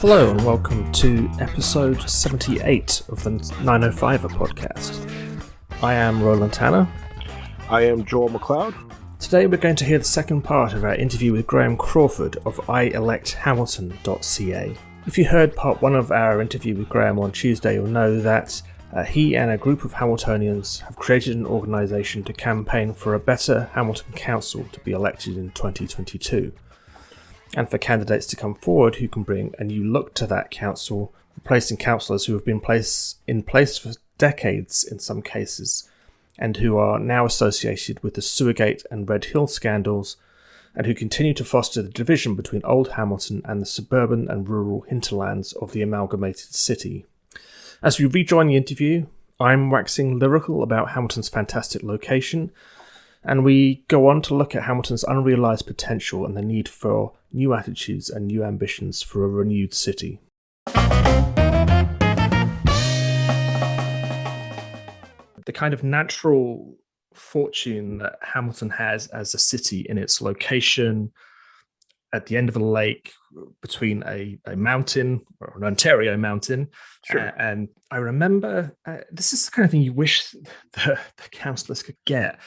Hello and welcome to episode 78 of the 905er podcast. I am Roland Tanner. I am Joel McLeod. Today we're going to hear the second part of our interview with Graham Crawford of iElect Hamilton.ca. If you heard part one of our interview with Graham on Tuesday, you'll know that he and a group of Hamiltonians have created an organisation to campaign for a better Hamilton Council to be elected in 2022. And for candidates to come forward who can bring a new look to that council, replacing councillors who have been in place for decades in some cases, and who are now associated with the Sewergate and Red Hill scandals, and who continue to foster the division between Old Hamilton and the suburban and rural hinterlands of the amalgamated city. As we rejoin the interview, I'm waxing lyrical about Hamilton's fantastic location, and we go on to look at Hamilton's unrealised potential and the need for new attitudes and new ambitions for a renewed city. The kind of natural fortune that Hamilton has as a city in its location at the end of a lake between a mountain, or an Ontario mountain. Sure. And I remember, this is the kind of thing you wish the councillors could get.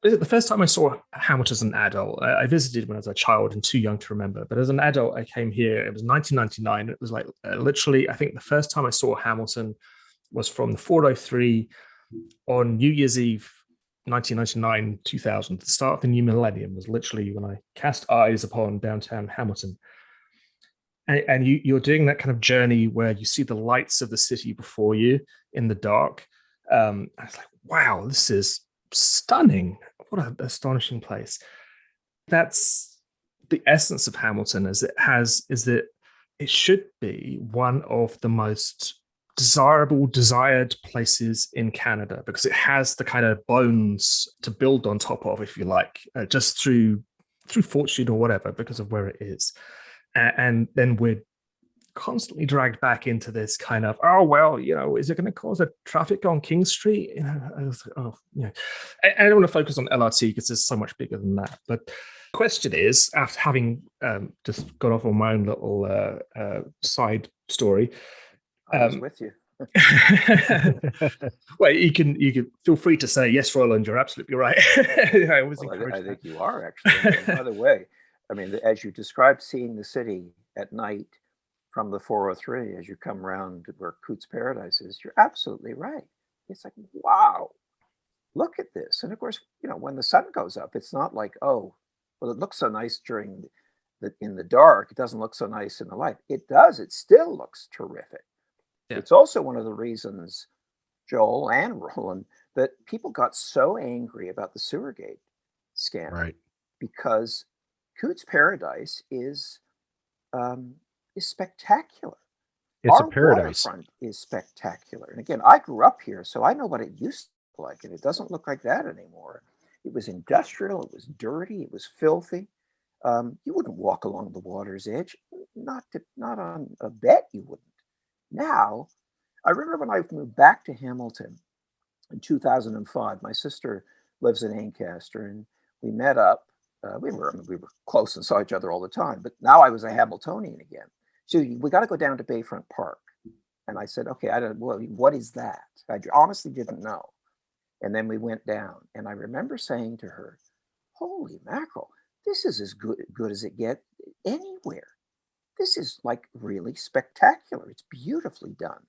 The first time I saw Hamilton as an adult, I visited when I was a child and too young to remember. But as an adult, I came here. It was 1999. It was like literally, I think the first time I saw Hamilton was from the 403 on New Year's Eve, 1999, 2000. The start of the new millennium was literally when I cast eyes upon downtown Hamilton. And you're doing that kind of journey where you see the lights of the city before you in the dark. I was like, wow, this is stunning. What an astonishing place. That's the essence of Hamilton is that it should be one of the most desired places in Canada because it has the kind of bones to build on top of, if you like, just through fortune or whatever, because of where it is. And then we're constantly dragged back into this kind of, oh, well, is it going to cause a traffic on King Street? I was like, I don't want to focus on LRT because it's so much bigger than that. But the question is, after having just got off on my own little side story, I was with you. Well, you can feel free to say, yes, Roland, you're absolutely right. I think you are, actually. And by the way, I mean, as you described seeing the city at night from the 403, as you come around where Coots Paradise is, you're absolutely right. It's like, wow, look at this. And of course, when the sun goes up, it's not like, oh, well, it looks so nice in the dark. It doesn't look so nice in the light. It does. It still looks terrific. Yeah. It's also one of the reasons, Joel and Roland, that people got so angry about the Sewergate scandal, right? Because Coots Paradise is spectacular. It's Our a paradise. Waterfront is spectacular. And again, I grew up here, so I know what it used to look like, and it doesn't look like that anymore. It was industrial. It was dirty. It was filthy. You wouldn't walk along the water's edge. Not on a bet you wouldn't. Now, I remember when I moved back to Hamilton in 2005. My sister lives in Ancaster, and we met up. We were close and saw each other all the time. But now I was a Hamiltonian again. So we got to go down to Bayfront Park. And I said, okay, what is that? I honestly didn't know. And then we went down. And I remember saying to her, holy mackerel, this is as good as it gets anywhere. This is like really spectacular. It's beautifully done.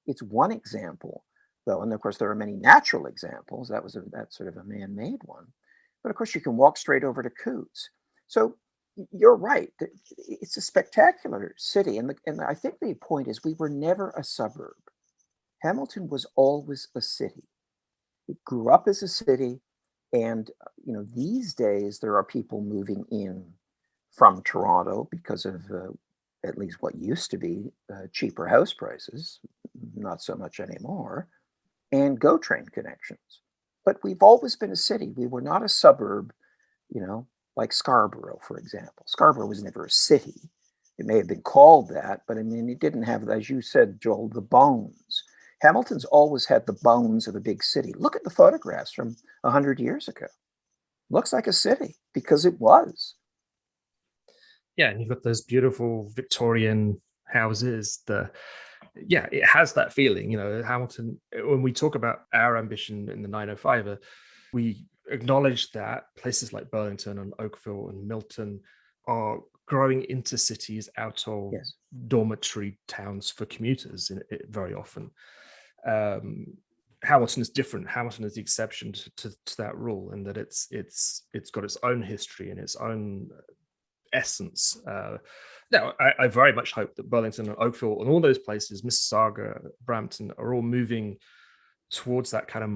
It's one example, though. And of course, there are many natural examples. That's sort of a man-made one. But of course, you can walk straight over to Coots. So you're right. It's a spectacular city. And I think the point is we were never a suburb. Hamilton was always a city. It grew up as a city. And, these days there are people moving in from Toronto because of at least what used to be cheaper house prices, not so much anymore, and GO train connections. But we've always been a city. We were not a suburb, like Scarborough, for example. Scarborough was never a city. It may have been called that, but I mean, it didn't have, as you said, Joel, the bones. Hamilton's always had the bones of a big city. Look at the photographs from 100 years ago. Looks like a city because it was. Yeah, and you've got those beautiful Victorian houses. It has that feeling. Hamilton. When we talk about our ambition in the 905, we acknowledge that places like Burlington and Oakville and Milton are growing into cities out of Yes. dormitory towns for commuters very often. Hamilton is different. Hamilton is the exception to that rule, in that it's got its own history and its own essence. Now, I very much hope that Burlington and Oakville and all those places, Mississauga, Brampton, are all moving towards that kind of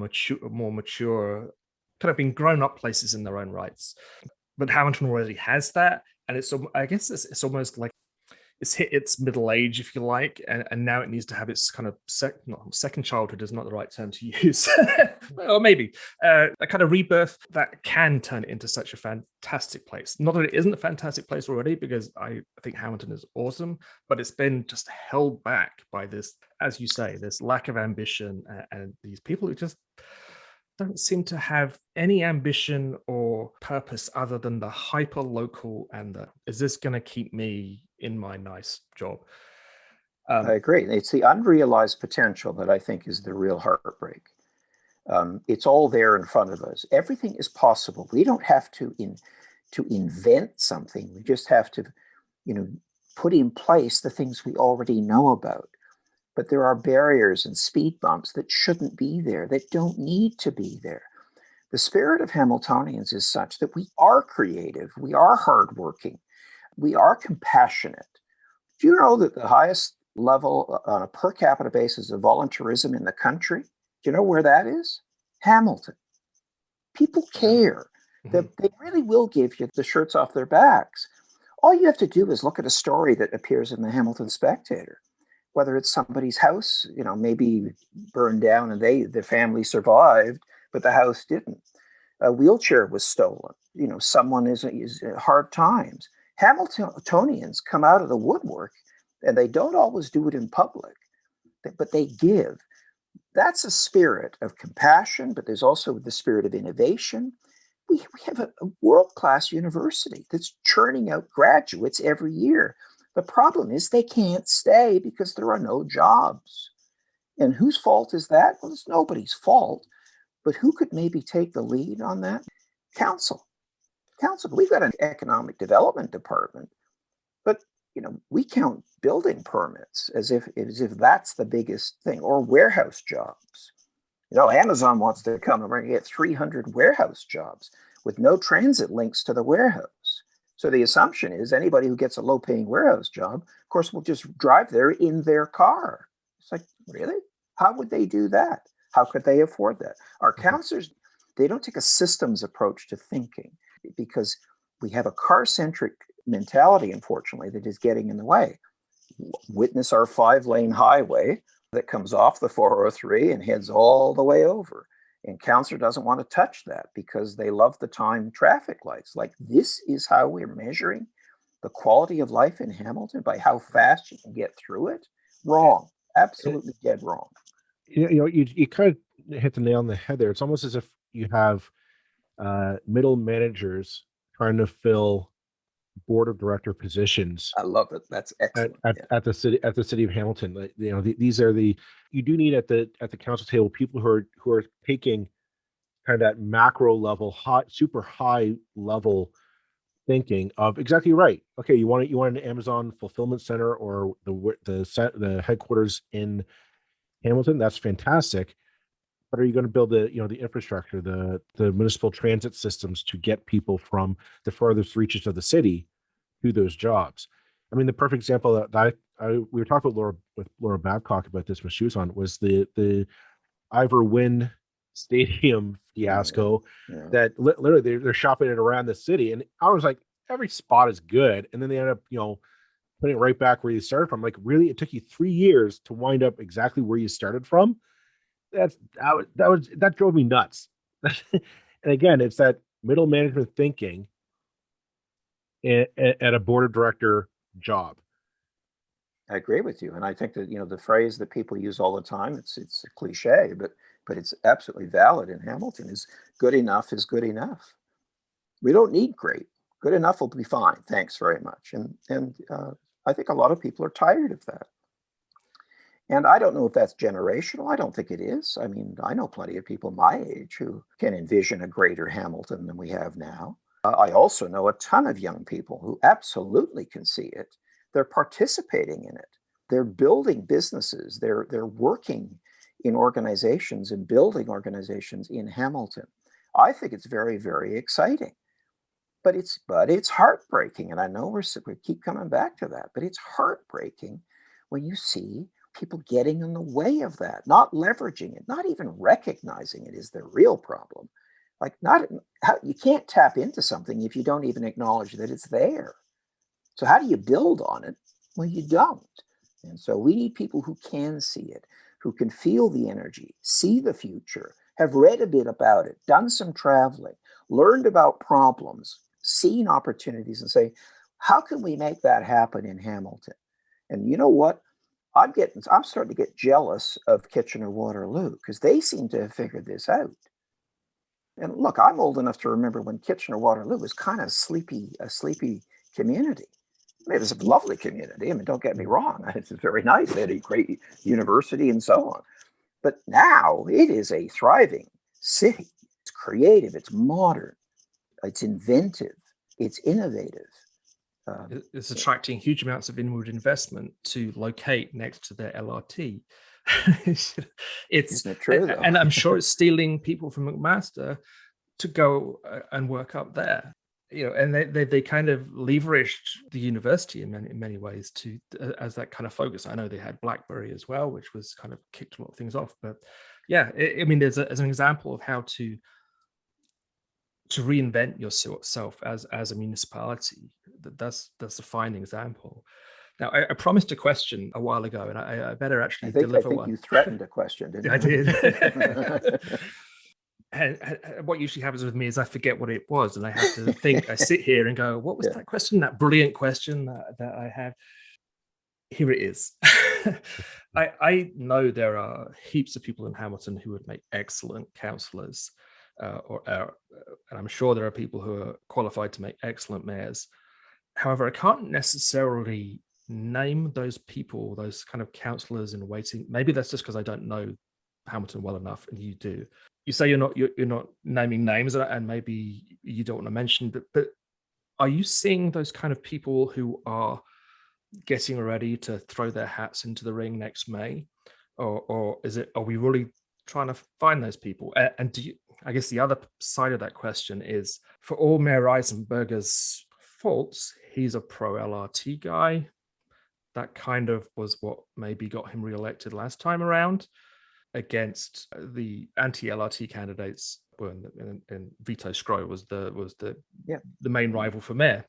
more mature, kind of being grown up places in their own rights. But Hamilton already has that, and I guess it's almost like it's hit its middle age, if you like, and now it needs to have its kind of second childhood is not the right term to use, or maybe a kind of rebirth that can turn it into such a fantastic place. Not that it isn't a fantastic place already, because I think Hamilton is awesome, but it's been just held back by this, as you say, this lack of ambition and these people who just don't seem to have any ambition or purpose other than the hyper local and is this going to keep me in my nice job? I agree. It's the unrealized potential that I think is the real heartbreak. It's all there in front of us. Everything is possible. We don't have to invent something. We just have to, put in place the things we already know about. But there are barriers and speed bumps that shouldn't be there, that don't need to be there. The spirit of Hamiltonians is such that we are creative, we are hardworking, we are compassionate. Do you know that the highest level on a per capita basis of volunteerism in the country, do you know where that is? Hamilton. People care. Mm-hmm. They really will give you the shirts off their backs. All you have to do is look at a story that appears in the Hamilton Spectator. Whether it's somebody's house, maybe burned down and the family survived, but the house didn't. A wheelchair was stolen. Someone is hard times. Hamiltonians come out of the woodwork, and they don't always do it in public, but they give. That's a spirit of compassion, but there's also the spirit of innovation. We have a world-class university that's churning out graduates every year. The problem is they can't stay because there are no jobs. And whose fault is that? Well, it's nobody's fault. But who could maybe take the lead on that? Council. We've got an economic development department, but we count building permits as if that's the biggest thing, or warehouse jobs. Amazon wants to come and we're going to get 300 warehouse jobs with no transit links to the warehouse. So the assumption is anybody who gets a low-paying warehouse job, of course, will just drive there in their car. It's like, really? How would they do that? How could they afford that? Our counselors, they don't take a systems approach to thinking because we have a car-centric mentality, unfortunately, that is getting in the way. Witness our 5-lane highway that comes off the 403 and heads all the way over. And counselor doesn't want to touch that because they love the time traffic lights. Like, this is how we're measuring the quality of life in Hamilton, by how fast you can get through it. Wrong. Absolutely dead wrong. You kind of hit the nail on the head there. It's almost as if you have middle managers trying to fill board of director positions. I love it. That's excellent. At the city of Hamilton. These are you do need at the council table people who are taking kind of that macro level, super high level thinking of exactly right. Okay, you want an Amazon fulfillment center or the headquarters in Hamilton. That's fantastic. But are you going to build the infrastructure, the municipal transit systems to get people from the farthest reaches of the city to those jobs? I mean, the perfect example that we were talking with Laura Babcock about this when she was on was the Ivor Wynne Stadium fiasco. Yeah. That literally they're shopping it around the city, and I was like, every spot is good, and then they end up putting it right back where you started from. Like, really, it took you 3 years to wind up exactly where you started from. That drove me nuts. And again, it's that middle management thinking at a board of director job. I agree with you, and I think that the phrase that people use all the time, it's a cliche, but it's absolutely valid in Hamilton, is good enough is good enough. We don't need great. Good enough will be fine. Thanks very much. And I think a lot of people are tired of that. And I don't know if that's generational. I don't think it is. I mean, I know plenty of people my age who can envision a greater Hamilton than we have now. I also know a ton of young people who absolutely can see it. They're participating in it. They're building businesses. They're working in organizations and building organizations in Hamilton. I think it's very, very exciting. But it's heartbreaking, and I know we keep coming back to that. But it's heartbreaking when you see people getting in the way of that, not leveraging it, not even recognizing it is the real problem. Like, not how you can't tap into something if you don't even acknowledge that it's there. So how do you build on it? Well, you don't. And so we need people who can see it, who can feel the energy, see the future, have read a bit about it, done some traveling, learned about problems, seen opportunities, and say, how can we make that happen in Hamilton? And you know what? I'm starting to get jealous of Kitchener-Waterloo because they seem to have figured this out. And look, I'm old enough to remember when Kitchener-Waterloo was kind of a sleepy community. I mean, it was a lovely community. I mean, don't get me wrong. It's very nice. They had a great university and so on. But now it is a thriving city. It's creative. It's modern. It's inventive. It's innovative. It's attracting huge amounts of inward investment to locate next to their LRT. Isn't it true, though? And I'm sure it's stealing people from McMaster to go and work up there. And they kind of leveraged the university in many ways to as that kind of focus. I know they had BlackBerry as well, which was kind of kicked a lot of things off. But yeah, I mean, there's an example of how to reinvent yourself as a municipality. That's a fine example. Now, I promised a question a while ago, and I better actually deliver one. I think you threatened a question, didn't you? I did. And what usually happens with me is I forget what it was, and I have to think. I sit here and go, "What was that question? That brilliant question that I had." Here it is. I know there are heaps of people in Hamilton who would make excellent councillors, and I'm sure there are people who are qualified to make excellent mayors. However, I can't necessarily name those people, those kind of councillors in waiting. Maybe that's just because I don't know Hamilton well enough, and you do. You say you're not naming names, and maybe you don't want to mention, but are you seeing those kind of people who are getting ready to throw their hats into the ring next May, or are we really trying to find those people? And do you? I guess the other side of that question is, for all Mayor Eisenberger's faults, he's a pro LRT guy. That kind of was what maybe got him re-elected last time around, against the anti-LRT candidates. And Vito Scro was the main rival for mayor.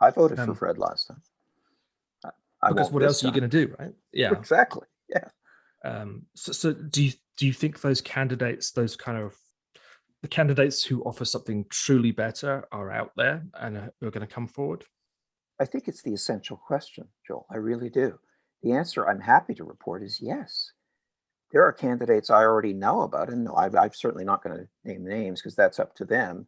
I voted for Fred last time. Because what else are you going to do, right? Yeah, exactly. Yeah. So do you think those candidates, those kind of the candidates who offer something truly better, are out there and are going to come forward? I think it's the essential question, Joel. I really do. The answer, I'm happy to report, is yes. There are candidates I already know about, and no, I'm certainly not going to name names because that's up to them.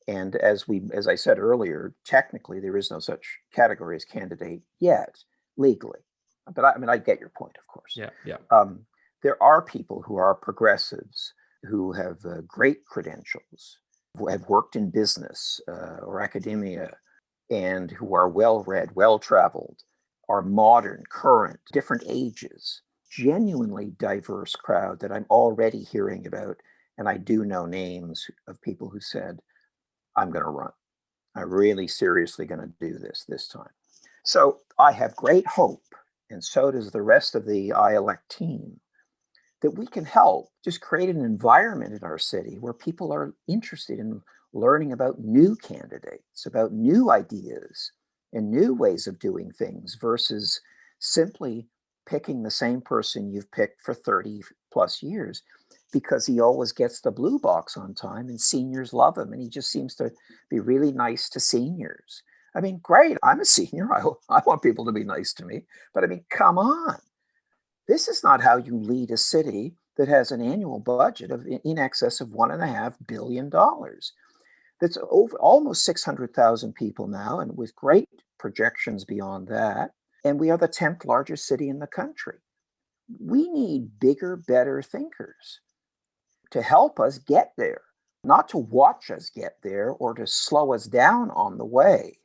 And as I said earlier, technically there is no such category as candidate yet, legally. But I get your point, of course. Yeah. There are people who are progressives who have great credentials, who have worked in business or academia, and who are well-read, well-traveled, are modern, current, different ages. Genuinely diverse crowd that I'm already hearing about, and I do know names of people who said, I'm going to run. I'm really seriously going to do this time. So I have great hope, and so does the rest of the iElect team, that we can help just create an environment in our city where people are interested in learning about new candidates, about new ideas and new ways of doing things versus simply picking the same person you've picked for 30 plus years because he always gets the blue box on time and seniors love him and he just seems to be really nice to seniors. I mean, great, I'm a senior. I want people to be nice to me. But I mean, come on. This is not how you lead a city that has an annual budget of in excess of $1.5 billion. That's over almost 600,000 people now, and with great projections beyond that. and we are the 10th largest city in the country. We need bigger, better thinkers to help us get there, not to watch us get there or to slow us down on the way,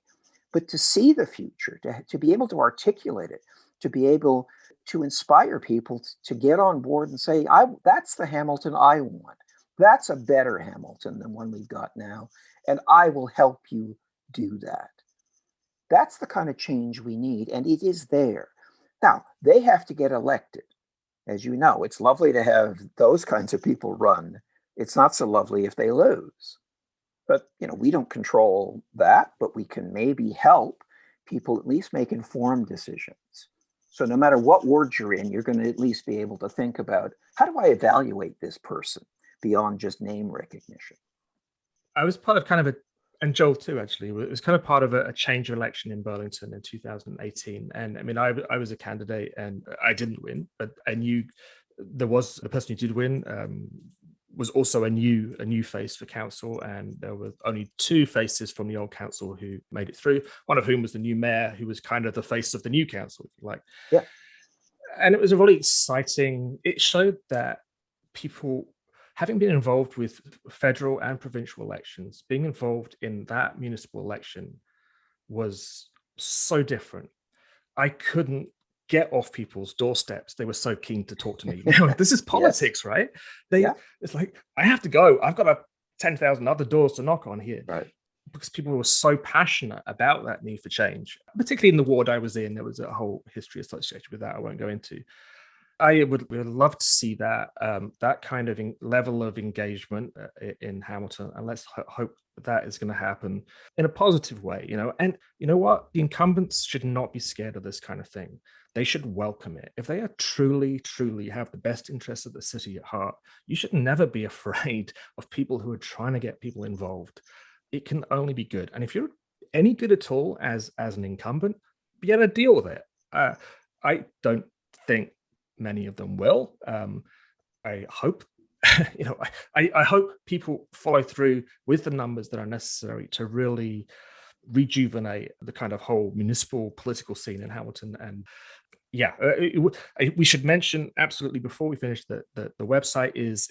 but to see the future, to be able to articulate it, to be able to inspire people to get on board and say, that's the Hamilton I want. That's a better Hamilton than one we've got now, and I will help you do that. That's the kind of change we need, and it is there. Now, they have to get elected. As you know, it's lovely to have those kinds of people run. It's not so lovely if they lose. But, we don't control that, but we can maybe help people at least make informed decisions. So no matter what ward you're in, you're going to at least be able to think about, how do I evaluate this person beyond just name recognition? I was part of and Joel too, actually, it was kind of part of a change of election in Burlington in 2018. And I mean, I was a candidate and I didn't win, but I knew the person who did win was also a new face for council. And there were only 2 faces from the old council who made it through, one of whom was the new mayor, who was kind of the face of the new council, if you like. Yeah. And it was a really exciting, it showed that people, having been involved with federal and provincial elections, being involved in that municipal election was so different. I couldn't get off people's doorsteps. They were so keen to talk to me. This is politics, right? It's like, I have to go. I've got 10,000 other doors to knock on here. Right. Because people were so passionate about that need for change, particularly in the ward I was in. There was a whole history associated with that I won't go into. I would love to see that that kind of level of engagement in Hamilton, and let's hope that is going to happen in a positive way. And you know what? The incumbents should not be scared of this kind of thing. They should welcome it. If they are truly have the best interests of the city at heart, you should never be afraid of people who are trying to get people involved. It can only be good. And if you're any good at all as an incumbent, be able to deal with it. I don't think many of them will. I hope, I hope people follow through with the numbers that are necessary to really rejuvenate the kind of whole municipal political scene in Hamilton. And we should mention absolutely before we finish that the website is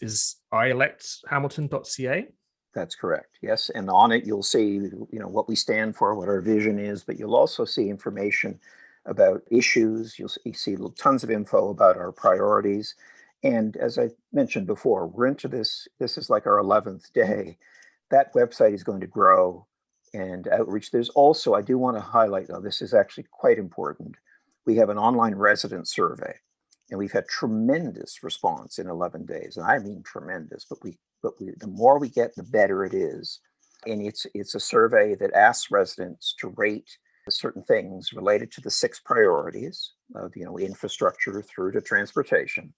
iElectHamilton.ca. That's correct. Yes. And on it, you'll see, what we stand for, what our vision is, but you'll also see information about issues. You'll see tons of info about our priorities. And as I mentioned before, we're into this. This is like our 11th day. That website is going to grow and outreach. There's also, I do want to highlight, though, this is actually quite important. We have an online resident survey, and we've had tremendous response in 11 days. And I mean tremendous, but the more we get, the better it is. And it's a survey that asks residents to rate certain things related to the 6 priorities of infrastructure through to transportation.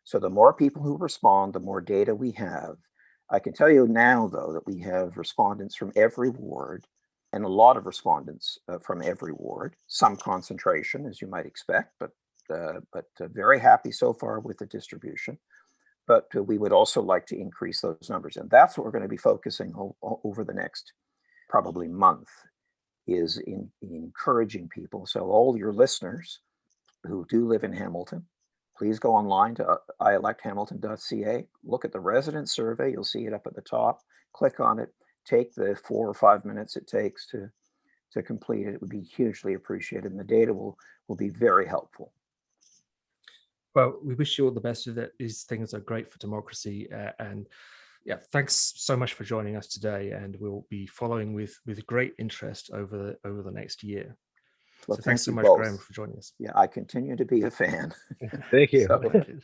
So the more people who respond, the more data we have. I can tell you now, though, that we have respondents from every ward, and a lot of respondents from every ward. Some concentration, as you might expect, but very happy so far with the distribution. But we would also like to increase those numbers, and that's what we're going to be focusing over the next probably month. Is in encouraging people. So all your listeners who do live in Hamilton, please go online to iElectHamilton.ca, look at the resident survey. You'll see it up at the top. Click on it. Take the 4 or 5 minutes it takes to complete it. It would be hugely appreciated, and the data will be very helpful. Well, we wish you all the best with it. These things are great for democracy, and thanks so much for joining us today, and we'll be following with great interest over the next year. Well, so thanks so much, both. Graham, for joining us. Yeah, I continue to be a fan. Thank you. Thank you.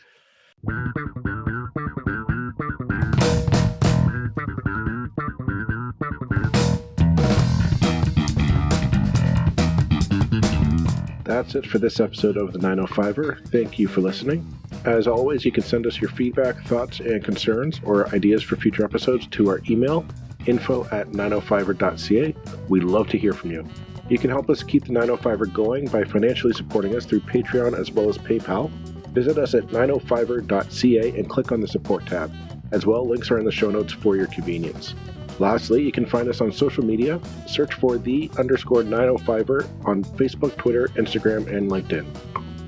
That's it for this episode of the 905er. Thank you for listening. As always, you can send us your feedback, thoughts, and concerns or ideas for future episodes to our email, info@905er.ca. We'd love to hear from you. You can help us keep the 905er going by financially supporting us through Patreon as well as PayPal. Visit us at 905er.ca and click on the support tab. As well, links are in the show notes for your convenience. Lastly, you can find us on social media. Search for _905er on Facebook, Twitter, Instagram, and LinkedIn.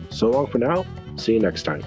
So long for now. See you next time.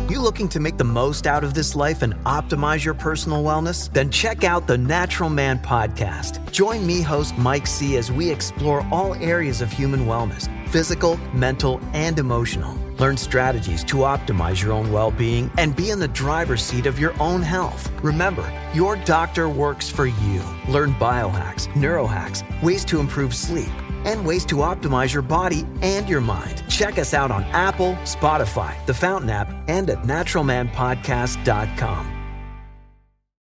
You looking to make the most out of this life and optimize your personal wellness? Then check out the Natural Man Podcast. Join me, host Mike C., as we explore all areas of human wellness, physical, mental, and emotional. Learn strategies to optimize your own well-being and be in the driver's seat of your own health. Remember, your doctor works for you. Learn biohacks, neurohacks, ways to improve sleep, and ways to optimize your body and your mind. Check us out on Apple, Spotify, the Fountain app, and at naturalmanpodcast.com.